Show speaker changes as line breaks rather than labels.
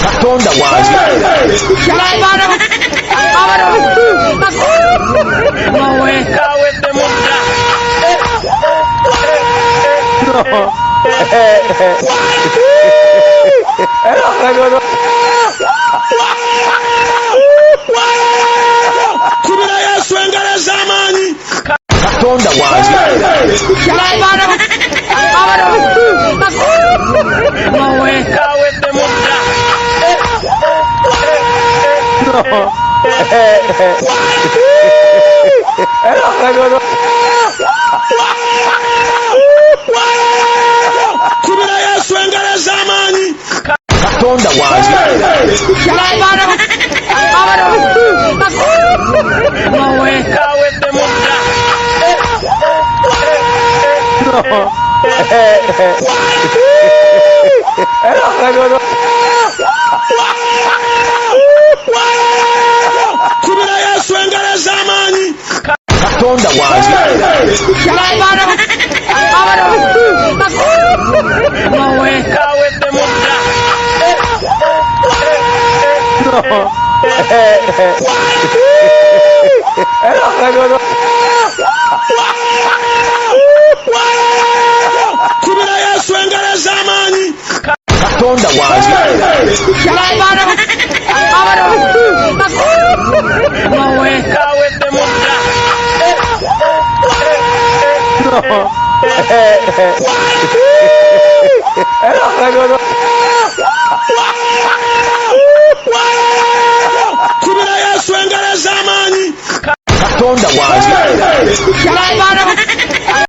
Katonda wange. Kawedde mudda. Kubira Yesu engalo ez'amaanyi. Katonda wange. Kawedde mudda. Kubira Yesu engalo ez'amaanyi. Katonda wange. Kawedde mudda. Kubira Yesu engalo ez'amaanyi. Katonda wange. Kawedde mudda. Kubira Yesu engalo ez'amaanyi. Katonda wange. Kawedde mudda. Kubira Yesu engalo ez'amaanyi.